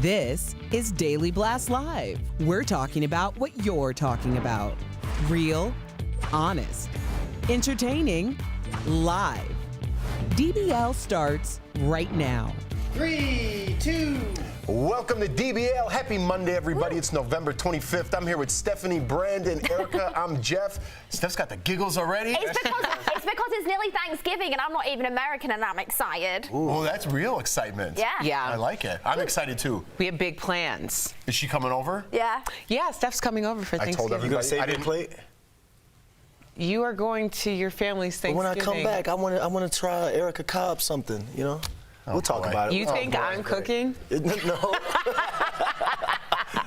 This is Daily Blast Live. We're talking about what you're talking about. Real, honest, entertaining, live. DBL starts right now. 3, 2. Welcome to DBL. Happy Monday, everybody. It's November 25th. I'm here with Stephanie, Brandon, Erica. I'm Jeff. Steph's got the giggles already. It's because it's nearly Thanksgiving and I'm not even American and I'm excited. Ooh, well, that's real excitement. Yeah. I like it. I'm excited too. We have big plans. Is she coming over? Yeah. Yeah, Steph's coming over for Thanksgiving. I told everybody. You gonna save your plate? You are going to your family's But Thanksgiving. when I come back, I want to try Erica Cobb something, you know? We'll talk about it. You think I'm cooking? No.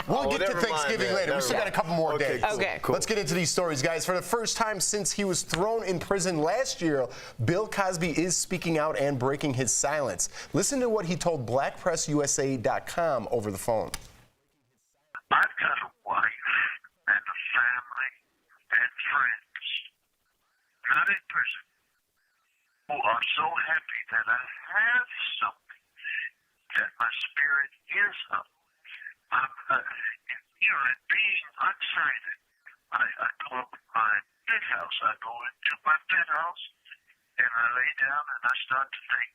We'll get to Thanksgiving later. We still got a couple more days. Okay, cool. Let's get into these stories, guys. For the first time since he was thrown in prison last year, Bill Cosby is speaking out and breaking his silence. Listen to what he told BlackPressUSA.com over the phone. I've got a wife and a family and friends, not in prison, who are so happy that I have something, that my spirit is up. And being unsighted, I go up in my bed house. I go into my bed house and I lay down and I start to think.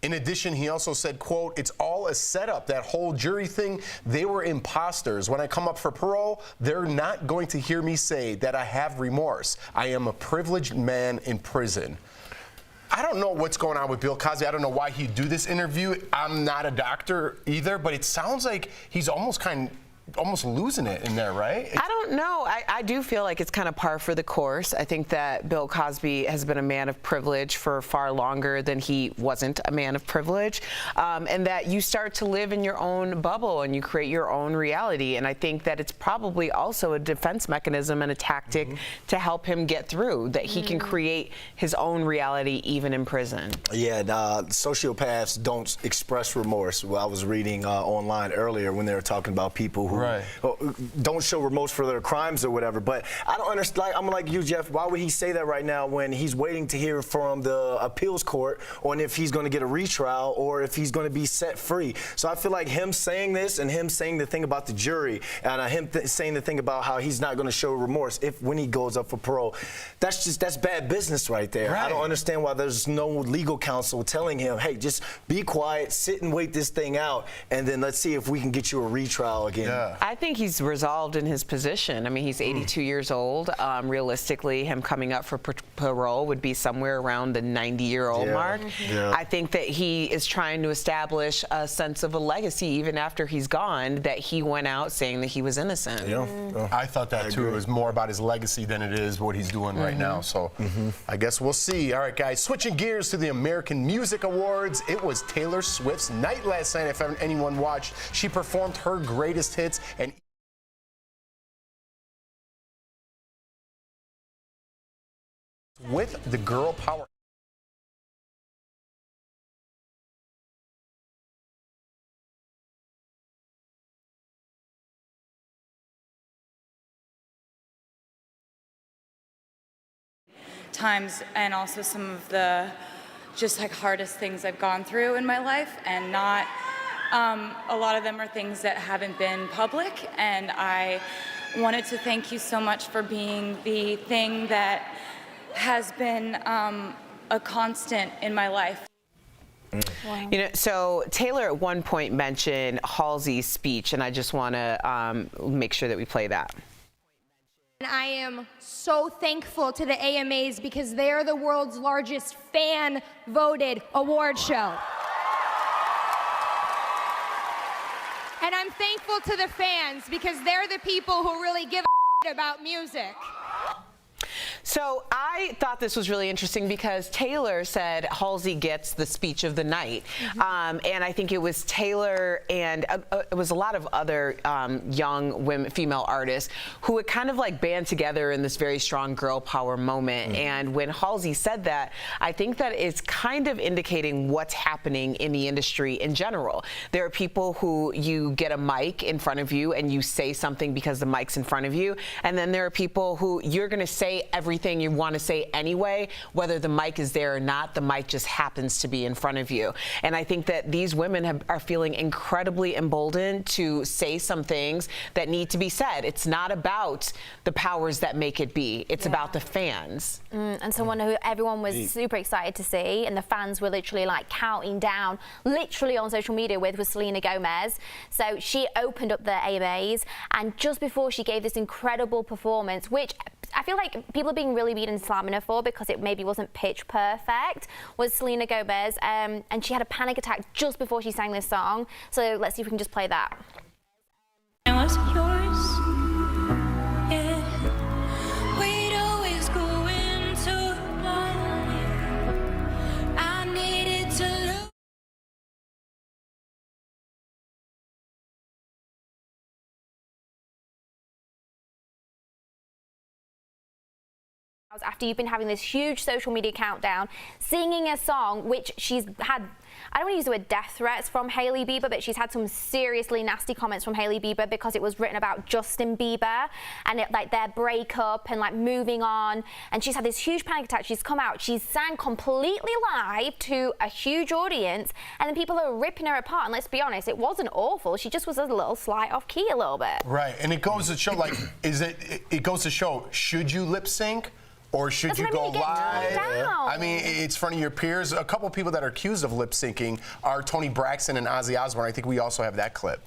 In addition, he also said, quote, "It's all a setup, that whole jury thing. They were imposters. When I come up for parole, they're not going to hear me say that I have remorse. I am a privileged man in prison." I don't know what's going on with Bill Cosby. I don't know why he'd do this interview. I'm not a doctor either, but it sounds like he's almost losing it in there, right? I don't know. I do feel like it's kind of par for the course. I think that Bill Cosby has been a man of privilege for far longer than he wasn't a man of privilege, and that you start to live in your own bubble and you create your own reality. And I think that it's probably also a defense mechanism and a tactic to help him get through, that he can create his own reality even in prison. Yeah, sociopaths don't express remorse. Well, I was reading online earlier when they were talking about people who don't show remorse for their crimes or whatever. But I don't understand. I'm like you, Jeff. Why would he say that right now when he's waiting to hear from the appeals court on if he's going to get a retrial or if he's going to be set free? So I feel like him saying this and him saying the thing about the jury and him saying the thing about how he's not going to show remorse when he goes up for parole, that's bad business right there. Right. I don't understand why there's no legal counsel telling him, hey, just be quiet, sit and wait this thing out, and then let's see if we can get you a retrial again. Yeah. I think he's resolved in his position. I mean, he's 82 years old. Realistically, him coming up for parole would be somewhere around the 90-year-old mark. Yeah. I think that he is trying to establish a sense of a legacy even after he's gone, that he went out saying that he was innocent. Yeah. I thought that too. It was more about his legacy than it is what he's doing right now. So I guess we'll see. All right, guys, switching gears to the American Music Awards. It was Taylor Swift's night last night, if anyone watched. She performed her greatest hits and with the girl power. Times, and also some of the just like hardest things I've gone through in my life, and not a lot of them are things that haven't been public, and I wanted to thank you so much for being the thing that has been a constant in my life. Wow. You know, so Taylor at one point mentioned Halsey's speech, and I just want to make sure that we play that. I am so thankful to the AMAs because they are the world's largest fan-voted award show. And I'm thankful to the fans because they're the people who really give a about music. So I thought this was really interesting because Taylor said Halsey gets the speech of the night. And I think it was Taylor and it was a lot of other young women, female artists who had kind of like band together in this very strong girl power moment. And when Halsey said that, I think that it's kind of indicating what's happening in the industry in general. There are people who you get a mic in front of you and you say something because the mic's in front of you. And then there are people who you're going to say every everything you want to say anyway, whether the mic is there or not. The mic just happens to be in front of you. And I think that these women are feeling incredibly emboldened to say some things that need to be said. It's not about the powers that make it be. It's about the fans. And someone who everyone was super excited to see, and the fans were literally like counting down, literally on social media was Selena Gomez. So she opened up the AMAs, and just before she gave this incredible performance, which I feel like people are being really mean and slamming her for because it maybe wasn't pitch perfect, was Selena Gomez, and she had a panic attack just before she sang this song. So let's see if we can just play that. Was yours? Yeah. We'd always go into love. I needed to lose. After you've been having this huge social media countdown, singing a song which she's had, I don't want to use the word death threats from Hailey Bieber, but she's had some seriously nasty comments from Hailey Bieber because it was written about Justin Bieber and like their breakup and like moving on. And she's had this huge panic attack. She's come out, she's sang completely live to a huge audience, and then people are ripping her apart. And let's be honest, it wasn't awful. She just was a little slight off key a little bit. Right, and it goes to show, like, it goes to show, should you lip sync? Or should you go live? I mean, it's front of your peers. A couple of people that are accused of lip syncing are Toni Braxton and Ozzy Osbourne. I think we also have that clip.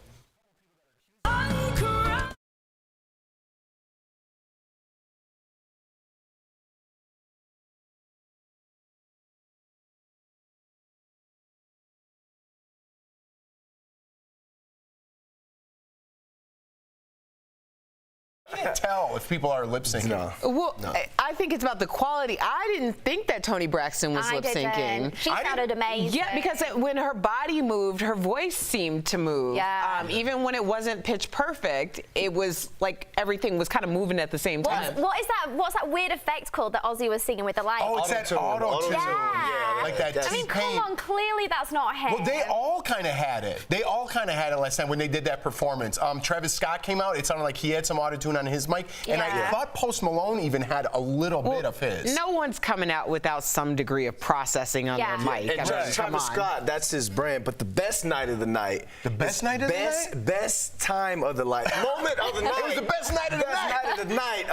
I can't tell if people are lip syncing. Well, I think it's about the quality. I didn't think that Toni Braxton was lip syncing. She sounded amazing. Yeah, because when her body moved, her voice seemed to move. Yeah. Even when it wasn't pitch perfect, it was like everything was kind of moving at the same time. What is that? What's that weird effect called that Ozzy was singing with the light? Oh, it's that auto-tune. Yeah. Like that I mean, come on, clearly that's not him. Well, they all kind of had it. They all kind of had it last time when they did that performance. Travis Scott came out. It sounded like he had some auto-tune on his mic. And I thought Post Malone even had a little bit of his. No one's coming out without some degree of processing on their mic. And Travis Scott, that's his brand. But the best night of the night. The best night of the night? Best time of the night. Moment of the night. It was the best night of the night. Best night of the night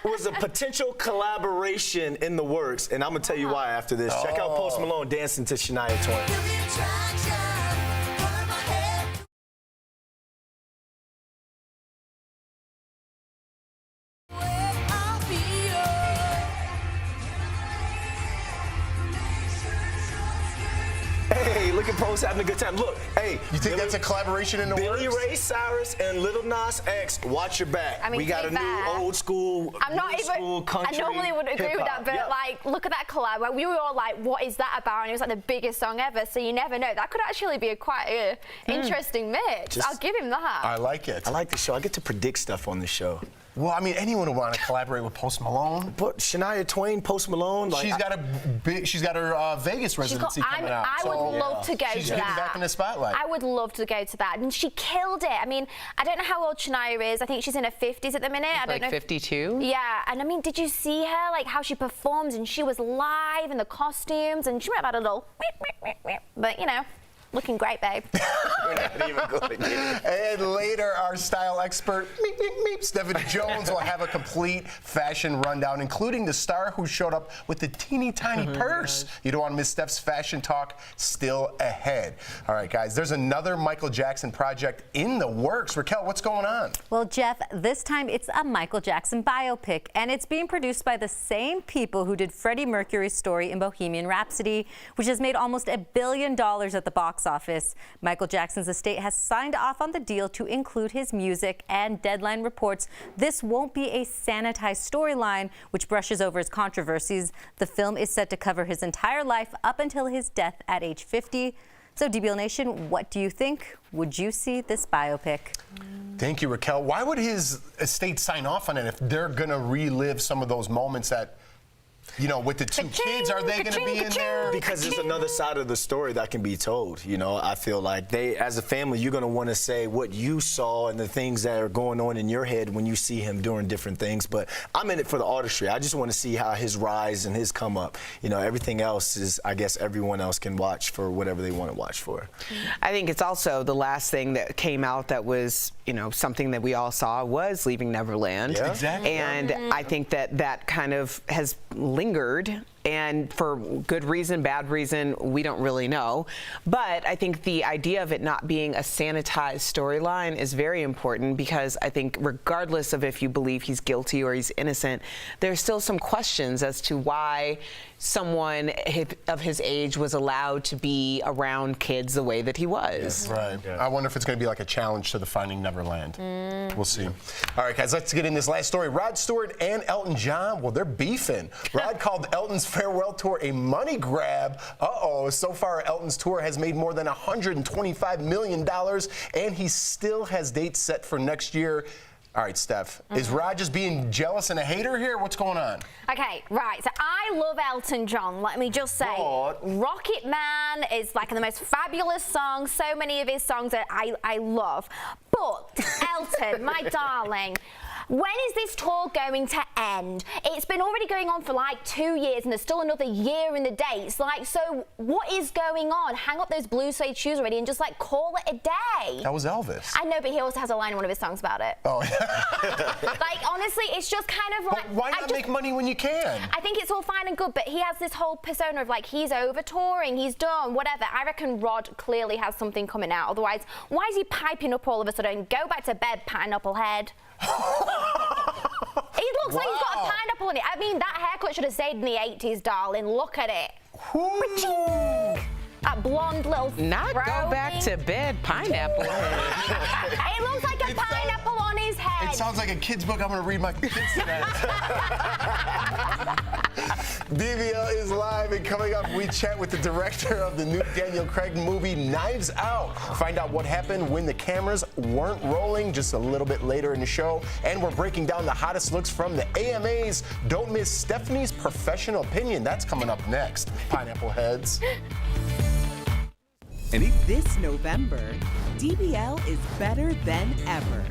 was a potential collaboration in the works. And I'm going to tell you why after this. Check out Post Malone dancing to Shania Twain. Hey, look at Post having a good time. Look, hey. You think that's a collaboration in the works? Billy Ray Cyrus and Lil Nas X, watch your back. I mean, we got a new old school, country, I normally wouldn't agree with that, but like, look at that collab. Like, we were all like, what is that about? And it was like the biggest song ever, so you never know. That could actually be a quite interesting mix. I'll give him that. I like it. I like the show. I get to predict stuff on the show. Well, I mean, anyone would want to collaborate with Post Malone. But Shania Twain, Post Malone, like she's got her Vegas residency coming out. I would love to go to that. She's getting back in the spotlight. I would love to go to that, and she killed it. I mean, I don't know how old Shania is. I think she's in her 50s at the minute. I don't know. 52. Yeah, and I mean, did you see her? Like how she performs, and she was live in the costumes, and she might have had a little, but you know. Looking great, babe. We're not even going to get it. And later, our style expert, Stephanie Jones, will have a complete fashion rundown, including the star who showed up with the teeny tiny purse. You don't want to miss Steph's fashion talk, still ahead. All right, guys, there's another Michael Jackson project in the works. Raquel, what's going on? Well, Jeff, this time it's a Michael Jackson biopic, and it's being produced by the same people who did Freddie Mercury's story in Bohemian Rhapsody, which has made almost $1 billion at the box office. Michael Jackson's estate has signed off on the deal to include his music, and Deadline reports this won't be a sanitized storyline which brushes over his controversies. The film is set to cover his entire life up until his death at age 50. So, DBL Nation, what do you think? Would you see this biopic? Thank you, Raquel. Why would his estate sign off on it if they're going to relive some of those moments that You know, with the two kids, are they going to be in there? Because there's another side of the story that can be told. You know, I feel like they, as a family, you're going to want to say what you saw and the things that are going on in your head when you see him doing different things. But I'm in it for the artistry. I just want to see how his rise and his come up. You know, everything else is, I guess, everyone else can watch for whatever they want to watch for. I think it's also the last thing that came out that was, you know, something that we all saw was Leaving Neverland. Yeah. Exactly. And I think that kind of has lingered, and for good reason, bad reason, we don't really know. But I think the idea of it not being a sanitized storyline is very important, because I think regardless of if you believe he's guilty or he's innocent, there's still some questions as to why someone of his age was allowed to be around kids the way that he was. Right. Yeah. I wonder if it's going to be like a challenge to the Finding Neverland. We'll see. All right, guys, let's get in this last story. Rod Stewart and Elton John, well, they're beefing. Rod called Elton's farewell tour a money grab. Uh-oh. So far, Elton's tour has made more than $125 million, and he still has dates set for next year. All right, Steph, is Rod just being jealous and a hater here? What's going on? Okay, right. So I love Elton John. Let me just say, Rocket Man is like the most fabulous song. So many of his songs that I love. But Elton, my darling, when is this tour going to end? It's been already going on for like 2 years, and there's still another year in the dates. Like, so what is going on? Hang up those blue suede shoes already and just like call it a day. That was Elvis. I know, but he also has a line in one of his songs about it. Oh, yeah. Like, honestly, it's just kind of like... But why not make money when you can? I think it's all fine and good, but he has this whole persona of like, he's over touring, he's done, whatever. I reckon Rod clearly has something coming out. Otherwise, why is he piping up all of a sudden? Go back to bed, pineapple head. He looks like he's got a pineapple in it. I mean, that haircut should have stayed in the 80s, darling. Look at it. That blonde little Not go back to bed, pineapple head. It looks like a pineapple on his head. It sounds like a kid's book I'm going to read my kids tonight. DBL is live, and coming up, we chat with the director of the new Daniel Craig movie, Knives Out. Find out what happened when the cameras weren't rolling just a little bit later in the show. And we're breaking down the hottest looks from the AMAs. Don't miss Stephanie's professional opinion. That's coming up next. Pineapple heads. This November, DBL is better than ever.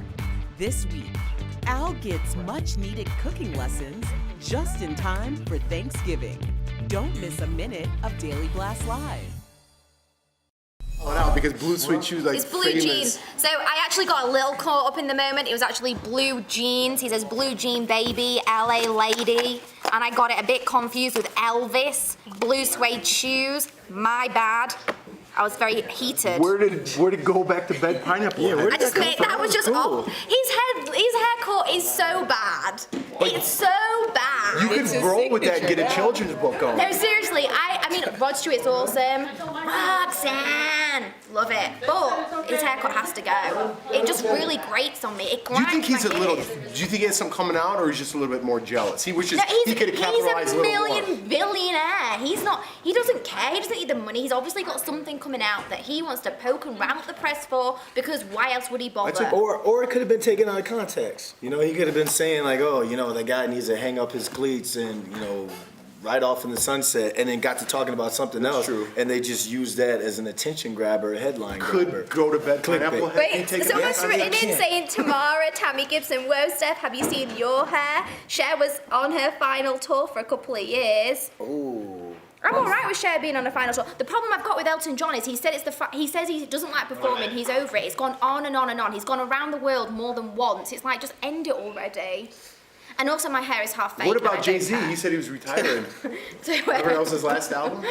This week, Al gets much-needed cooking lessons just in time for Thanksgiving. Don't miss a minute of Daily Blast Live. Oh, no, because blue suede shoes, like, it's blue famous. jeans. So I actually got a little caught up in the moment. It was actually blue jeans. He says blue jean baby, LA lady. And I got it a bit confused with Elvis. Blue suede shoes. My bad. I was very heated. Where did go back to bed pineapple? Yeah, I just made that was just off. His haircut is so bad. It's so bad. You can roll with that and get a children's book on. No, seriously, I mean, Rod Stewart's awesome. Roxanne, love it. But his haircut has to go. It just really grates on me. It Do you think grinds he's my a little? gears. Do you think he has something coming out, or he's just a little bit more jealous? He wishes he could have capitalized a little more. He's a billionaire. He's not. He doesn't care. He doesn't need the money. He's obviously got something coming out that he wants to poke and ram up the press for. Because why else would he bother? Or it could have been taken out of context. You know, he could have been saying like, oh, you know, the guy needs to hang up his cleats and, you know, right off in the sunset, and then got to talking about something else. True. And they just used that as an attention grabber, a headline grabber. Could go to bed pineapple head. Wait, someone's written in saying, Tamara, Tammy Gibson, whoa, Steph, have you seen your hair? Cher was on her final tour for a couple of years. Ooh. I'm all right with Cher being on a final tour. The problem I've got with Elton John is he said he says he doesn't like performing. He's over it. It's gone on and on and on. He's gone around the world more than once. It's like, just end it already. And also, my hair is half fake. What about Jay-Z? He said he was retiring. Remember Elsa's last album?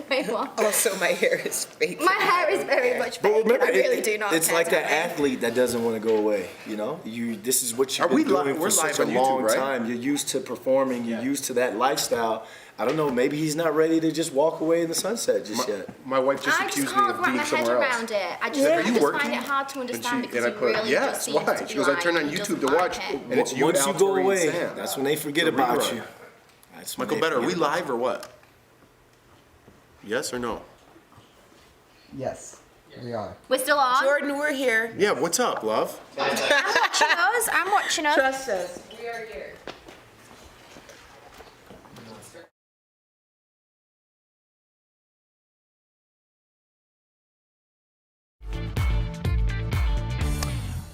Wait, what? Also, my hair is fake. My hair is very much fake. Remember, I really do not. It's like that athlete that doesn't want to go away. You know, this is what you've been doing for such a long time. You're used to performing. You're used to that lifestyle. I don't know. Maybe he's not ready to just walk away in the sunset just yet. My wife just accused me of being somewhere else. I just can't wrap my head around it. I just find it hard to understand because he really just seems to be She goes, I turned on YouTube to watch, and it's you, once you go Tori, away, and Sam. that's when they forget about you. Michael Better, are we live or what? Yes or no? Yes, we are. We're still on? Jordan, we're here. Yeah, what's up, love? I'm watching us. I'm watching us. Trust us. We are here.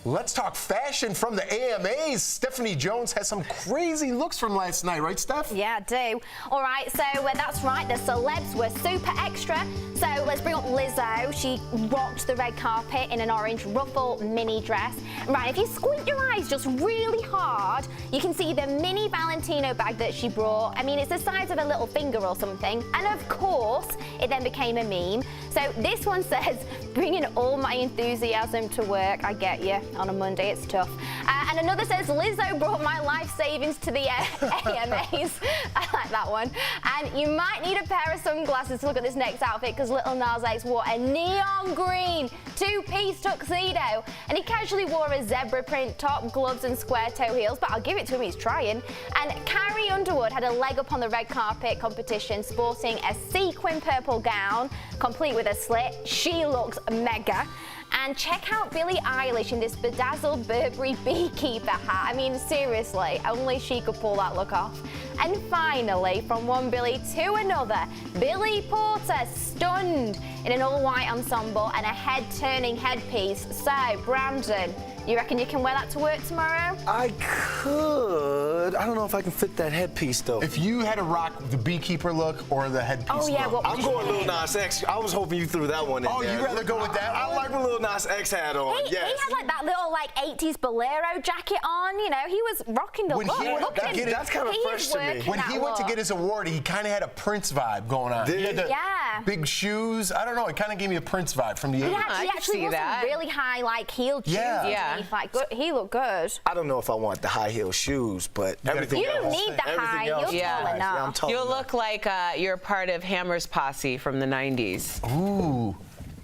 Let's talk fashion from the AMAs. Stephanie Jones has some crazy looks from last night, right, Steph? Yeah, I do. All right, so that's right, the celebs were super extra. So let's bring up Lizzo. She rocked the red carpet in an orange ruffle mini dress. Right, if you squint your eyes just really hard, you can see the mini Valentino bag that she brought. I mean, it's the size of a little finger or something. And of course, it then became a meme. So this one says, bringing all my enthusiasm to work. I get you. On a Monday, it's tough. And another says, Lizzo brought my life savings to the AMAs. I like that one. And you might need a pair of sunglasses to look at this next outfit because Lil Nas X wore a neon green two-piece tuxedo. And he casually wore a zebra print top, gloves, and square toe heels, but I'll give it to him, he's trying. And Carrie Underwood had a leg up on the red carpet competition, sporting a sequin purple gown, complete with a slit. She looks mega. And check out Billie Eilish in this bedazzled Burberry beekeeper hat. I mean, seriously, only she could pull that look off. And finally, from one Billie to another, Billy Porter stunned in an all-white ensemble and a head-turning headpiece. So, Brandon, you reckon you can wear that to work tomorrow? I could. I don't know if I can fit that headpiece, though. If you had to rock the beekeeper look or the headpiece Oh, yeah, look. what I'm going Lil Nas X. I was hoping you threw that one in there. Oh, you'd rather go with that? I like what Lil Nas X had on, He yes. had like that little 80s bolero jacket on, you know, he was rocking the look. That's kind of fresh to me. When he went to get his award, he kind of had a Prince vibe going on. Did he had the yeah. big shoes. I don't know, it kind of gave me a Prince vibe from the 80s. He actually wore some really high, heeled shoes underneath. Like, he looked good. I don't know if I want the high heel shoes, but everything You else. don't need the high. You're tall enough. I'm tall You'll enough. look like you're part of Hammer's posse from the 90s. Ooh,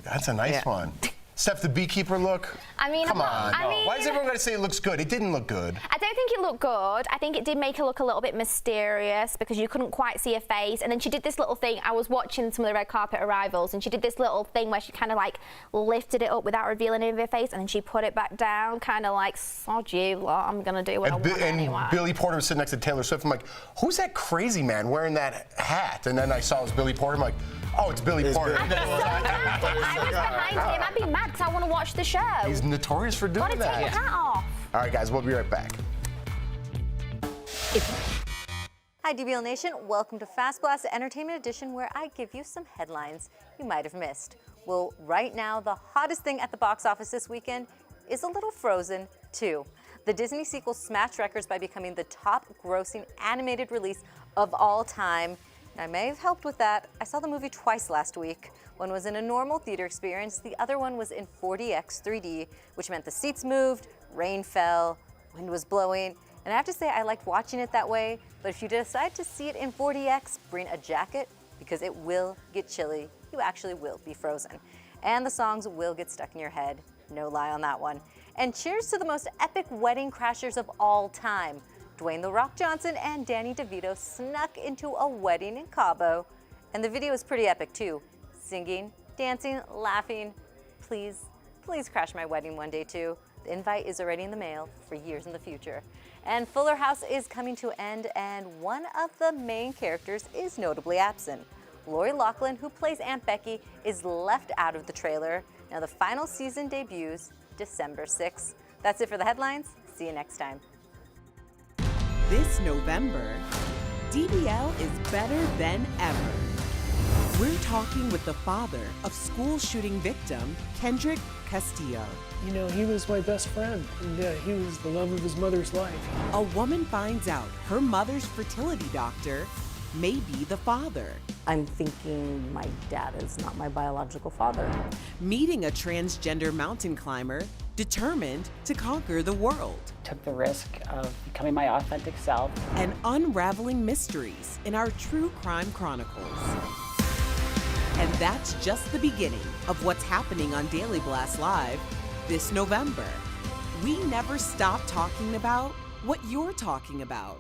that's a nice one. Steph, the beekeeper look? I mean, come on. I mean, why is everyone going to say it looks good? It didn't look good. I don't think it looked good. I think it did make her look a little bit mysterious because you couldn't quite see her face. And then she did this little thing. I was watching some of the red carpet arrivals, and she did this little thing where she kind of lifted it up without revealing any of her face, and then she put it back down, kind of like, sod you lot, I'm going to do what I want anyway. And Billy Porter was sitting next to Taylor Swift. I'm like, who's that crazy man wearing that hat? And then I saw it was Billy Porter. I'm like, oh, it's Billy Porter. I was behind him. I'd be mad because I want to watch the show. He's notorious for doing Gotta that. take your hat off. All right, guys, we'll be right back. Hi, DBL Nation. Welcome to Fast Blast Entertainment Edition, where I give you some headlines you might have missed. Well, right now, the hottest thing at the box office this weekend is a little Frozen 2. The Disney sequel smashed records by becoming the top-grossing animated release of all time. And I may have helped with that. I saw the movie twice last week. One was in a normal theater experience. The other one was in 4DX 3D, which meant the seats moved, rain fell, wind was blowing. And I have to say, I liked watching it that way. But if you decide to see it in 4DX, bring a jacket because it will get chilly. You actually will be frozen. And the songs will get stuck in your head. No lie on that one. And cheers to the most epic wedding crashers of all time. Dwayne "The Rock" Johnson and Danny DeVito snuck into a wedding in Cabo. And the video is pretty epic too. Singing, dancing, laughing. Please, please crash my wedding one day too. The invite is already in the mail for years in the future. And Fuller House is coming to an end, and one of the main characters is notably absent. Lori Loughlin, who plays Aunt Becky, is left out of the trailer. Now the final season debuts December 6th. That's it for the headlines. See you next time. This November, DBL is better than ever. We're talking with the father of school shooting victim, Kendrick Castillo. You know, he was my best friend, and he was the love of his mother's life. A woman finds out her mother's fertility doctor may be the father. I'm thinking my dad is not my biological father. Meeting a transgender mountain climber determined to conquer the world. Took the risk of becoming my authentic self. And unraveling mysteries in our true crime chronicles. And that's just the beginning of what's happening on Daily Blast Live this November. We never stop talking about what you're talking about.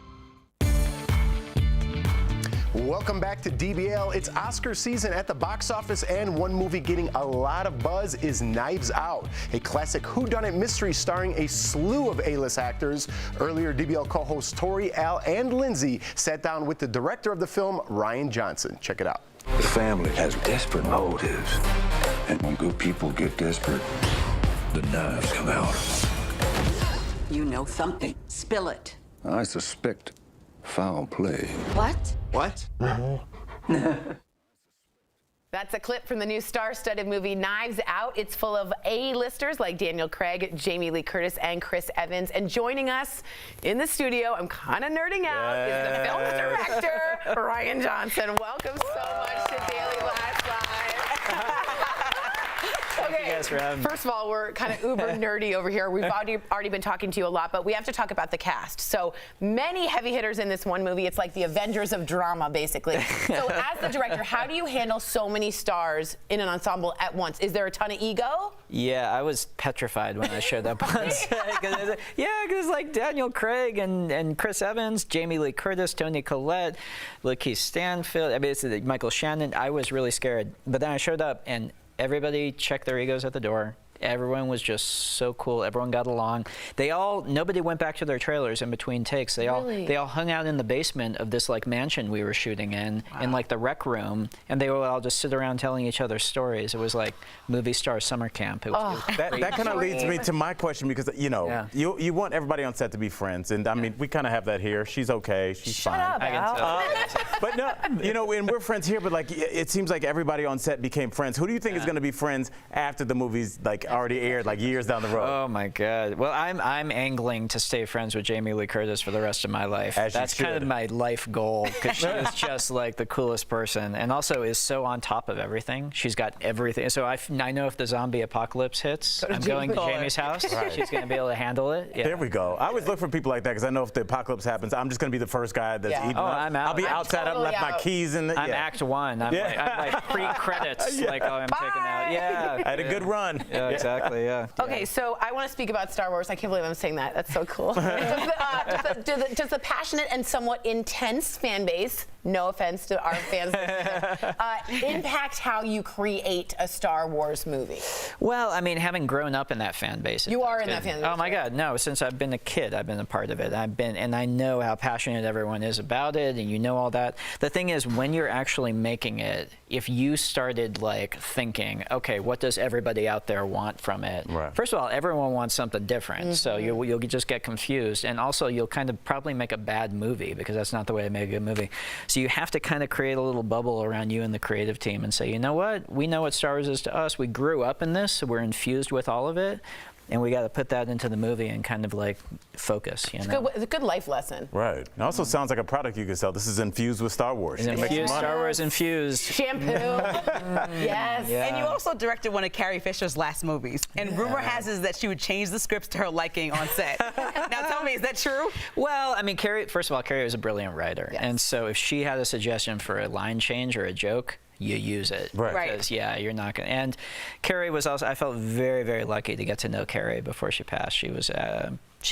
Welcome back to DBL. It's Oscar season at the box office, and one movie getting a lot of buzz is Knives Out, a classic whodunit mystery starring a slew of A-list actors. Earlier, DBL co-hosts Tori, Al, and Lindsay sat down with the director of the film, Rian Johnson. Check it out. The family has desperate motives, and when good people get desperate, the knives come out. You know something. Spill it. I suspect foul play. What? What? That's a clip from the new star-studded movie Knives Out. It's full of A-listers like Daniel Craig, Jamie Lee Curtis, and Chris Evans. And joining us in the studio, I'm kind of nerding out, is the film's director, Rian Johnson. Welcome so much to Daily Blast Live. Thank you guys for having me. First of all, we're kind of uber nerdy over here. We've already been talking to you a lot, but we have to talk about the cast. So many heavy hitters in this one movie. It's like the Avengers of drama, basically. So as the director, how do you handle so many stars in an ensemble at once? Is there a ton of ego? Yeah, I was petrified when I showed up on set. Because like Daniel Craig and Chris Evans, Jamie Lee Curtis, Toni Collette, Lakeith Stanfield, I mean, it's Michael Shannon. I was really scared. But then I showed up and everybody checked their egos at the door. Everyone was just so cool. Everyone got along. Nobody went back to their trailers in between takes. They all hung out in the basement of this like mansion we were shooting in like the rec room, and they would all just sit around telling each other stories. It was like movie star summer camp. It was that kind of leads me to my question, because you want everybody on set to be friends, and I mean we kind of have that here. She's okay. She's fine. Shut up, Al. But no, and we're friends here. But like it seems like everybody on set became friends. Who do you think is going to be friends after the movie's like already aired, like years down the road? Oh my God. Well, I'm angling to stay friends with Jamie Lee Curtis for the rest of my life. That's kind of my life goal, because she is just like the coolest person, and also is so on top of everything. She's got everything. So I know if the zombie apocalypse hits, I'm going to Jamie's house. Right. She's going to be able to handle it. Yeah. There we go. I always look for people like that, because I know if the apocalypse happens, I'm just going to be the first guy that's eating. I'm out. I'll be outside. I've left my keys in the. I'm Act 1. I'm like pre-credits. Like, oh, I'm taking out. Yeah. I had a good run. Yeah, exactly. Yeah. Okay, so I want to speak about Star Wars. I can't believe I'm saying that. That's so cool. Does the passionate and somewhat intense fan base, no offense to our fans, impact how you create a Star Wars movie? Well, I mean, having grown up in that fan base. You are in that fan base. Oh my God, no! Since I've been a kid, I've been a part of it. And I know how passionate everyone is about it, and you know all that. The thing is, when you're actually making it, if you started like thinking, okay, what does everybody out there want from it? Right. First of all, everyone wants something different, so you'll just get confused, and also you'll kind of probably make a bad movie, because that's not the way to make a good movie. So you have to kind of create a little bubble around you and the creative team and say, you know what? We know what Star Wars is to us. We grew up in this, so we're infused with all of it. And we got to put that into the movie and kind of like focus, you know. It's a good life lesson. Right. It also sounds like a product you could sell. This is infused with Star Wars. Star Wars infused. Shampoo. Yes. Yeah. And you also directed one of Carrie Fisher's last movies. And rumor has it that she would change the scripts to her liking on set. Now tell me, is that true? Well, I mean, first of all, Carrie was a brilliant writer. Yes. And so if she had a suggestion for a line change or a joke, you use it. Right. Because, you're not going to. And Carrie was also, I felt very, very lucky to get to know Carrie before she passed. She was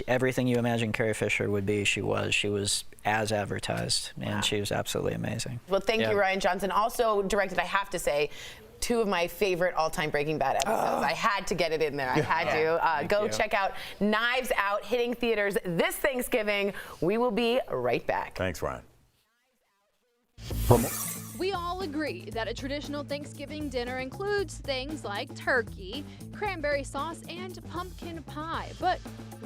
everything you imagine Carrie Fisher would be, she was. She was as advertised, and she was absolutely amazing. Well, thank you, Rian Johnson. Also directed, I have to say, two of my favorite all-time Breaking Bad episodes. I had to get it in there. I had to. Go check out Knives Out, hitting theaters this Thanksgiving. We will be right back. Thanks, Ryan. We all agree that a traditional Thanksgiving dinner includes things like turkey, cranberry sauce, and pumpkin pie. But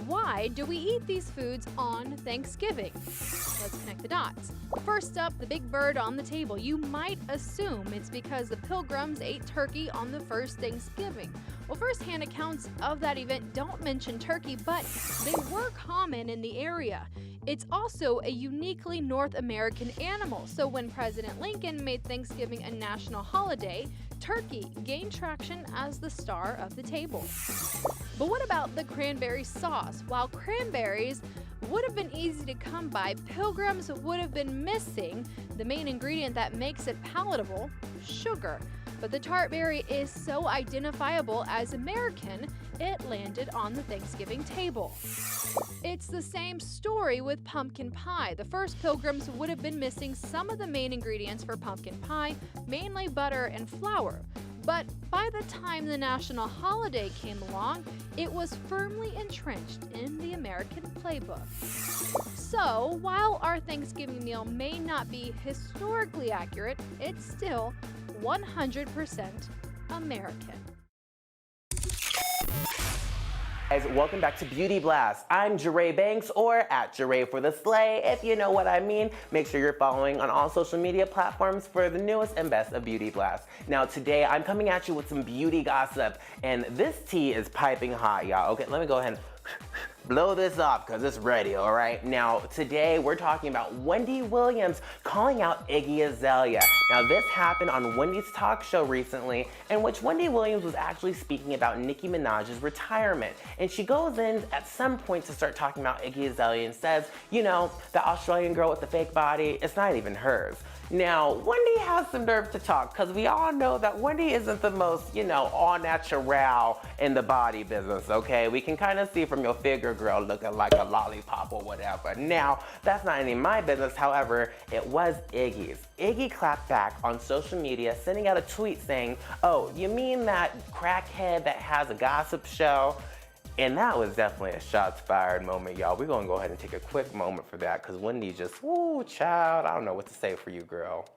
why do we eat these foods on Thanksgiving? Let's connect the dots. First up, the big bird on the table. You might assume it's because the Pilgrims ate turkey on the first Thanksgiving. Well, first-hand accounts of that event don't mention turkey, but they were common in the area. It's also a uniquely North American animal, so when President Lincoln made Thanksgiving a national holiday, turkey gained traction as the star of the table. But what about the cranberry sauce? While cranberries would have been easy to come by, Pilgrims would have been missing the main ingredient that makes it palatable: sugar. But the tart berry is so identifiable as American, it landed on the Thanksgiving table. It's the same story with pumpkin pie. The first Pilgrims would have been missing some of the main ingredients for pumpkin pie, mainly butter and flour. But by the time the national holiday came along, it was firmly entrenched in the American playbook. So, while our Thanksgiving meal may not be historically accurate, it's still 100% American. Guys, welcome back to Beauty Blast. I'm Jeray Banks, or at Jeray for the Slay, if you know what I mean. Make sure you're following on all social media platforms for the newest and best of Beauty Blast. Now today, I'm coming at you with some beauty gossip, and this tea is piping hot, y'all. Okay, let me go ahead and blow this off because it's ready, all right? Now, today we're talking about Wendy Williams calling out Iggy Azalea. Now, this happened on Wendy's talk show recently, in which Wendy Williams was actually speaking about Nicki Minaj's retirement. And she goes in at some point to start talking about Iggy Azalea and says, you know, the Australian girl with the fake body, it's not even hers. Now, Wendy has some nerve to talk because we all know that Wendy isn't the most, you know, all natural in the body business, okay? We can kind of see from your figure, girl, looking like a lollipop or whatever. Now, that's not any of my business. However, it was Iggy's. Iggy clapped back on social media, sending out a tweet saying, oh, you mean that crackhead that has a gossip show? And that was definitely a shots fired moment, y'all. We're gonna go ahead and take a quick moment for that because Wendy just, woo, child, I don't know what to say for you, girl.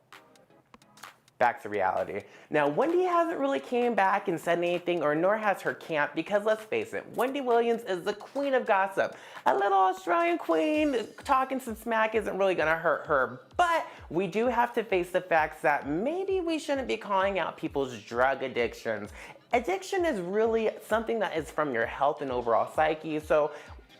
Back to reality. Now, Wendy hasn't really came back and said anything, or nor has her camp, because let's face it, Wendy Williams is the queen of gossip. A little Australian queen talking some smack isn't really gonna hurt her, but we do have to face the facts that maybe we shouldn't be calling out people's drug addictions. Addiction is really something that is from your health and overall psyche, so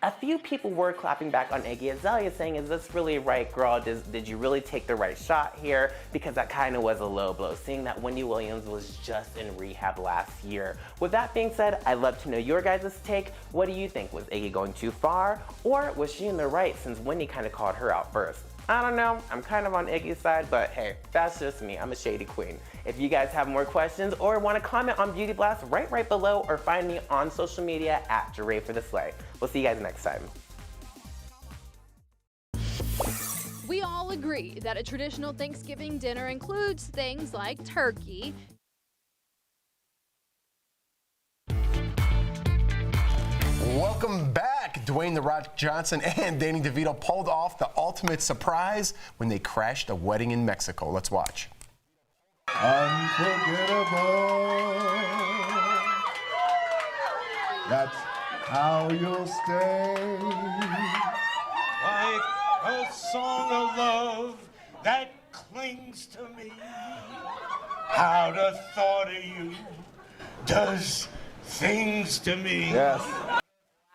a few people were clapping back on Iggy Azalea saying, is this really right, girl? Did you really take the right shot here? Because that kind of was a low blow, seeing that Wendy Williams was just in rehab last year. With that being said, I'd love to know your guys' take. What do you think? Was Iggy going too far? Or was she in the right since Wendy kind of called her out first? I don't know, I'm kind of on Iggy's side, but hey, that's just me. I'm a shady queen. If you guys have more questions or want to comment on Beauty Blast, write right below or find me on social media at Jeray for the Slay. We'll see you guys next time. We all agree that a traditional Thanksgiving dinner includes things like turkey. Welcome back. Dwayne "The Rock" Johnson and Danny DeVito pulled off the ultimate surprise when they crashed a wedding in Mexico. Let's watch. Unforgettable. That's how you'll stay. Like a song of love that clings to me. How the thought of you does things to me. Yes.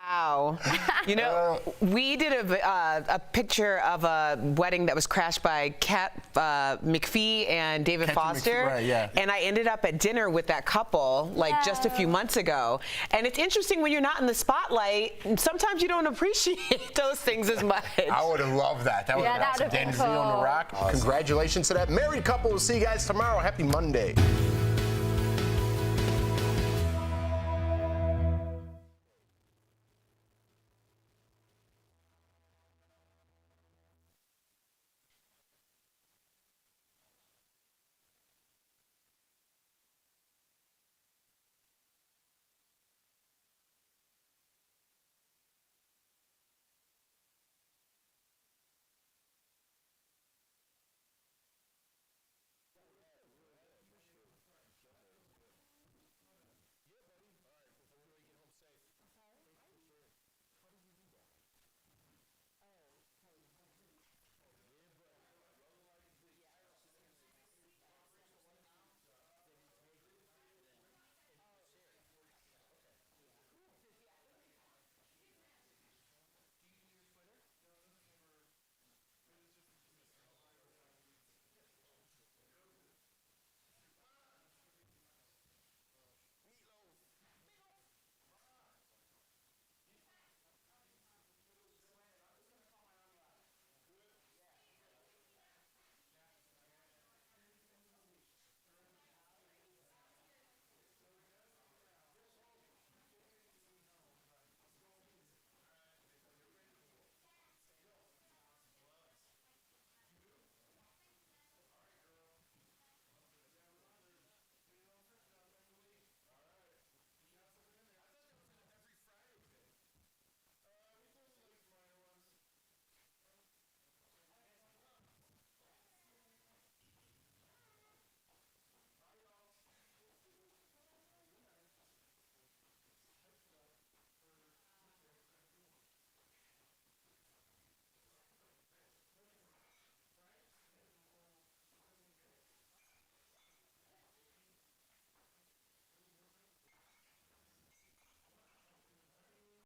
Wow. You know, we did a picture of a wedding that was crashed by Kat McPhee and David Foster. Right, yeah. And I ended up at dinner with that couple just a few months ago. And it's interesting when you're not in the spotlight, sometimes you don't appreciate those things as much. I would have loved that. That would have been awesome. Danny DeVito and The Rock. Awesome. Congratulations to that married couple. We'll see you guys tomorrow. Happy Monday.